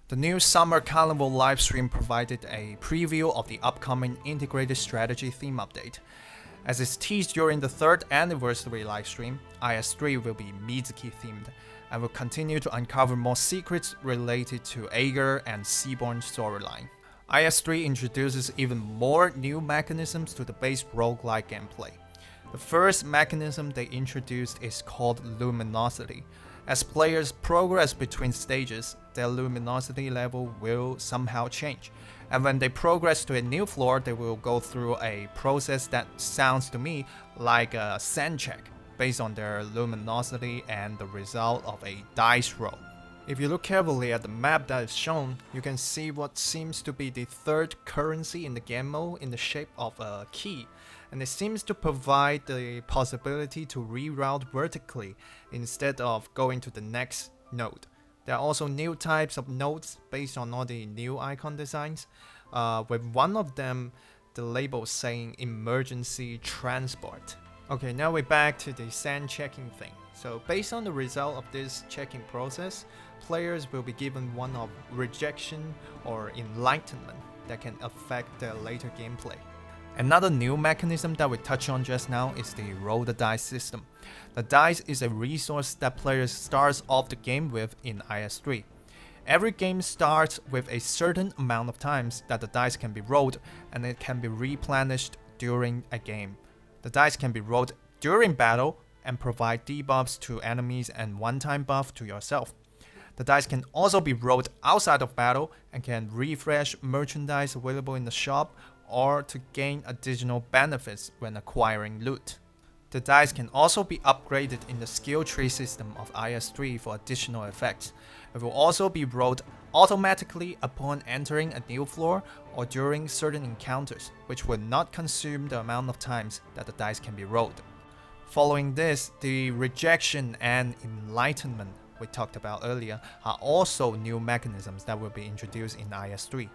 The new Summer Carnival livestream provided a preview of the upcoming Integrated Strategy theme update. As is teased during the 3rd anniversary livestream, IS-3 will be Mizuki-themed and will continue to uncover more secrets related to Ager and Seaborn storyline. IS-3 introduces even more new mechanisms to the base roguelike gameplay. The first mechanism they introduced is called Luminosity. As players progress between stages, their luminosity level will somehow change, and when they progress to a new floor, they will go through a process that sounds to me like a sand check, based on their luminosity and the result of a dice roll. If you look carefully at the map that is shown, you can see what seems to be the third currency in the game mode in the shape of a key, and it seems to provide the possibility to reroute vertically instead of going to the next node. There are also new types of nodes based on all the new icon designs, with one of them the label saying emergency transport. Okay, now we're back to the sand checking thing. So based on the result of this checking process, players will be given one of Rejection or Enlightenment that can affect their later gameplay. Another new mechanism that we touched on just now is the roll the dice system. The dice is a resource that players start off the game with in IS-3. Every game starts with a certain amount of times that the dice can be rolled, and it can be replenished during a game. The dice can be rolled during battle and provide debuffs to enemies and one-time buff to yourself. The dice can also be rolled outside of battle and can refresh merchandise available in the shop or to gain additional benefits when acquiring loot. The dice can also be upgraded in the skill tree system of IS-3 for additional effects. It will also be rolled automatically upon entering a new floor or during certain encounters, which will not consume the amount of times that the dice can be rolled. Following this, the Rejection and Enlightenment we talked about earlier are also new mechanisms that will be introduced in IS-3.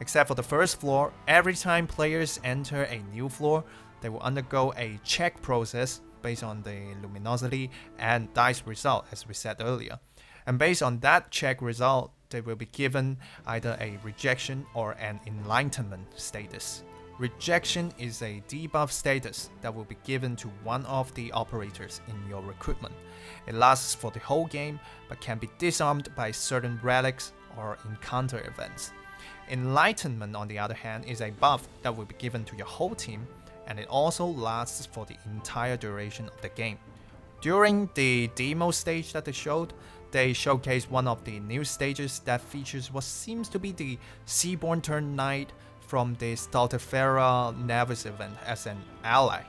Except for the first floor, every time players enter a new floor, they will undergo a check process based on the luminosity and dice result, as we said earlier. And based on that check result, they will be given either a Rejection or an Enlightenment status. Rejection is a debuff status that will be given to one of the operators in your recruitment. It lasts for the whole game, but can be disarmed by certain relics or encounter events. Enlightenment, on the other hand, is a buff that will be given to your whole team, and it also lasts for the entire duration of the game. During the demo stage that they showcased one of the new stages that features what seems to be the Seaborn Turn Knight from the Stultifera Navis event as an ally.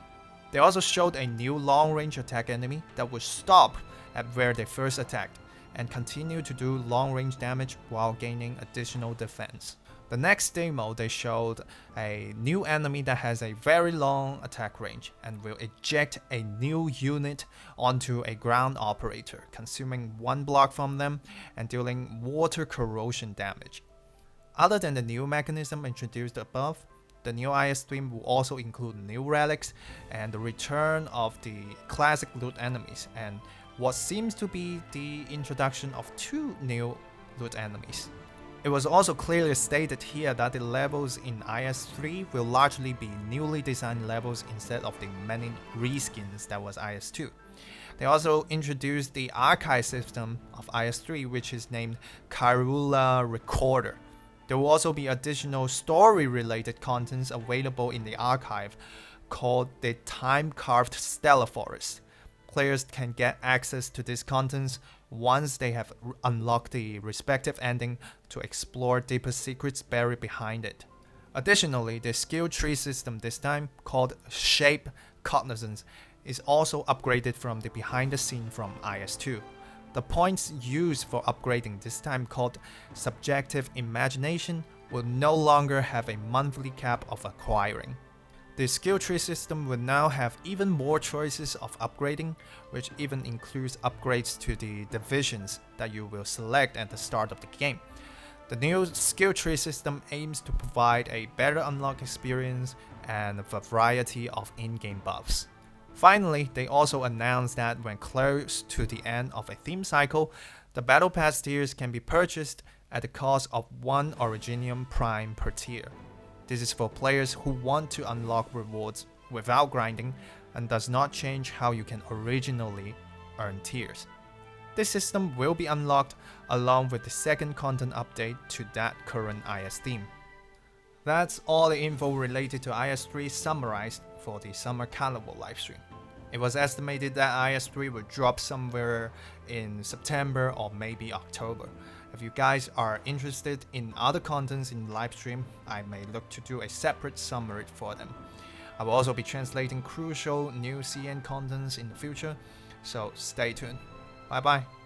They also showed a new long-range attack enemy that would stop at where they first attacked and continue to do long-range damage while gaining additional defense. The next demo, they showed a new enemy that has a very long attack range and will eject a new unit onto a ground operator, consuming one block from them and dealing water corrosion damage. Other than the new mechanism introduced above, the new IS-3 will also include new relics and the return of the classic loot enemies and what seems to be the introduction of 2 new loot enemies. It was also clearly stated here that the levels in IS-3 will largely be newly designed levels instead of the many reskins that was IS-2. They also introduced the archive system of IS-3, which is named Caerula Recorder. There will also be additional story-related contents available in the archive called the Time-Carved Stellar Forest. Players can get access to these contents once they have unlocked the respective ending to explore deeper secrets buried behind it. Additionally, the skill tree system this time, called Shape Cognizance, is also upgraded from the behind the scene from IS-2. The points used for upgrading this time, called Subjective Imagination, will no longer have a monthly cap of acquiring. The skill tree system will now have even more choices of upgrading, which even includes upgrades to the divisions that you will select at the start of the game. The new skill tree system aims to provide a better unlock experience and a variety of in-game buffs. Finally, they also announced that when close to the end of a theme cycle, the Battle Pass tiers can be purchased at the cost of 1 Originium Prime per tier. This is for players who want to unlock rewards without grinding and does not change how you can originally earn tiers. This system will be unlocked along with the second content update to that current IS theme. That's all the info related to IS3 summarized for the Summer Carnival livestream. It was estimated that IS3 will drop somewhere in September or maybe October. If you guys are interested in other contents in the livestream, I may look to do a separate summary for them. I will also be translating crucial new CN contents in the future, so stay tuned. Bye bye.